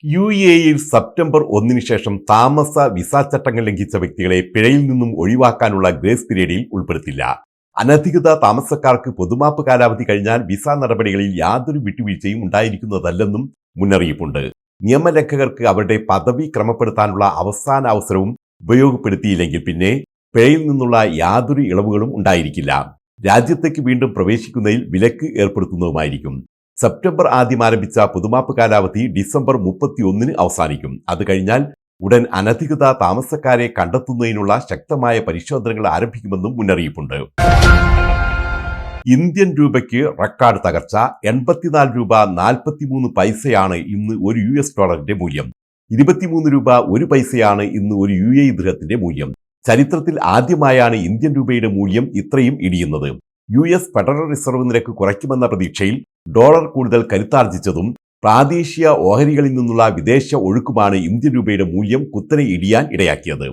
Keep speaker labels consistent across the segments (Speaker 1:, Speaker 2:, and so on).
Speaker 1: UAE-യിൽ September 1-ന് ശേഷം താമസ visa ചട്ടങ്ങൾ ലംഘിച്ച വ്യക്തികളെ പിഴയിൽ നിന്നും ഒഴിവാക്കാനുള്ള ഗ്രേസ് പീരീഡിൽ ഉൾപ്പെടുത്തില്ല. അനധികൃത താമസക്കാർക്ക് പൊതുമാപ്പ് കാലാവധി കഴിഞ്ഞാൽ വിസ നടപടികളിൽ യാതൊരു വിട്ടുവീഴ്ചയും ഉണ്ടായിരിക്കുന്നതല്ലെന്നും മുന്നറിയിപ്പുണ്ട്. നിയമലംഘകർക്ക് അവരുടെ പദവി ക്രമപ്പെടുത്താനുള്ള അവസാന അവസരവും ഉപയോഗപ്പെടുത്തിയില്ലെങ്കിൽ പിന്നെ പിഴയിൽ നിന്നുള്ള യാതൊരു ഇളവുകളും ഉണ്ടായിരിക്കില്ല. രാജ്യത്തേക്ക് വീണ്ടും പ്രവേശിക്കുന്നതിൽ വിലക്ക് ഏർപ്പെടുത്തുന്നതുമായിരിക്കും. സെപ്റ്റംബർ 1 ആരംഭിച്ച പൊതുമാപ്പ് കാലാവധി ഡിസംബർ 31-ന് അവസാനിക്കും. അത് കഴിഞ്ഞാൽ ഉടൻ അനധികൃത താമസക്കാരെ കണ്ടെത്തുന്നതിനുള്ള ശക്തമായ പരിശോധനകൾ ആരംഭിക്കുമെന്നും മുന്നറിയിപ്പുണ്ട്. ഇന്ത്യൻ രൂപയ്ക്ക് റെക്കോർഡ് തകർച്ച. 84 രൂപ 43 പൈസയാണ് ഇന്ന് ഒരു $ന്റെ മൂല്യം. 23 രൂപ 1 പൈസയാണ് ഇന്ന് ഒരു UAE ദിർഹത്തിന്റെ മൂല്യം. ചരിത്രത്തിൽ ആദ്യമായാണ് ഇന്ത്യൻ രൂപയുടെ മൂല്യം ഇത്രയും ഇടിയുന്നത്. US ഫെഡറൽ റിസർവ് നിരക്ക് കുറയ്ക്കുമെന്ന പ്രതീക്ഷയിൽ ഡോളർ കൂടുതൽ കരുത്താർജിച്ചതും പ്രാദേശിക ഓഹരികളിൽ നിന്നുള്ള വിദേശ ഒഴുക്കുമാണ് ഇന്ത്യൻ രൂപയുടെ മൂല്യം കുത്തനെ ഇടിയാൻ ഇടയാക്കിയത്.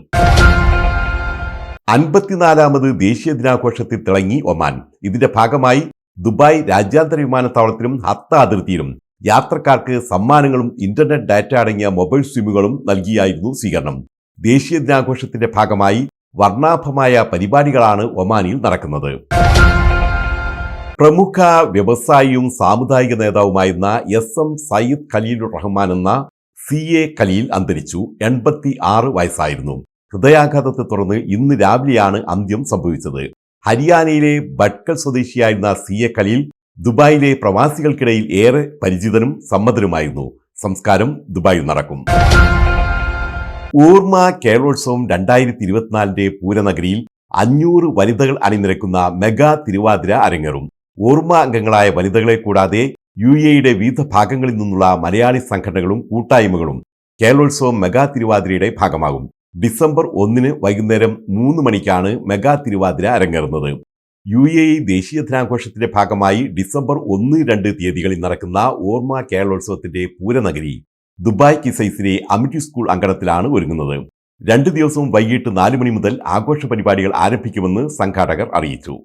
Speaker 1: 54ാമത് ദേശീയ ദിനാഘോഷത്തിൽ തിളങ്ങി ഒമാൻ. ഇതിന്റെ ഭാഗമായി ദുബായ് രാജ്യാന്തര വിമാനത്താവളത്തിലും ഹത്ത അതിർത്തിയിലും യാത്രക്കാർക്ക് സമ്മാനങ്ങളും ഇന്റർനെറ്റ് ഡാറ്റ അടങ്ങിയ മൊബൈൽ സിമ്മുകളും നൽകിയായിരുന്നു സ്വീകരണം. ദേശീയ ദിനാഘോഷത്തിന്റെ ഭാഗമായി വർണ്ണാഭമായ പരിപാടികളാണ് ഒമാനിൽ നടക്കുന്നത്. പ്രമുഖ വ്യവസായിയും സാമുദായിക നേതാവുമായിരുന്ന SM സയ്യിദ് ഖലീലുർ റഹ്മാൻ എന്ന CA ഖലീൽ അന്തരിച്ചു. 86 വയസ്സായിരുന്നു. ഹൃദയാഘാതത്തെ തുടർന്ന് ഇന്ന് രാവിലെയാണ് അന്ത്യം സംഭവിച്ചത്. ഹരിയാനയിലെ ഭട്കൽ സ്വദേശിയായിരുന്ന CA ഖലീൽ ദുബായിലെ പ്രവാസികൾക്കിടയിൽ ഏറെ പരിചിതനും സമ്മതനുമായിരുന്നു. സംസ്കാരം ദുബായിൽ നടക്കും. ഓർമ്മ കേരളോത്സവം 2024ന്റെ പൂരനഗരിയിൽ 500 വനിതകൾ അണിനിരക്കുന്ന മെഗാ തിരുവാതിര അരങ്ങേറും. ഓർമ്മ അംഗങ്ങളായ വനിതകളെ കൂടാതെ UAE-യുടെ വിവിധ ഭാഗങ്ങളിൽ നിന്നുള്ള മലയാളി സംഘടനകളും കൂട്ടായ്മകളും കേരളോത്സവം മെഗാ തിരുവാതിരയുടെ ഭാഗമാകും. ഡിസംബർ 1-ന് വൈകുന്നേരം 3 മണിക്കാണ് മെഗാ തിരുവാതിര അരങ്ങേറുന്നത്. UAE ദേശീയ ദിനാഘോഷത്തിന്റെ ഭാഗമായി ഡിസംബർ 1-2 തീയതികളിൽ നടക്കുന്ന ഓർമ്മ കേരളോത്സവത്തിന്റെ പൂരനഗരി ദുബായ് കിസൈസിലെ അമിറ്റി സ്കൂൾ അങ്കണത്തിലാണ് ഒരുങ്ങുന്നത്. 2 ദിവസവും വൈകിട്ട് 4 മണി മുതൽ ആഘോഷ പരിപാടികൾ ആരംഭിക്കുമെന്ന് സംഘാടകർ അറിയിച്ചു.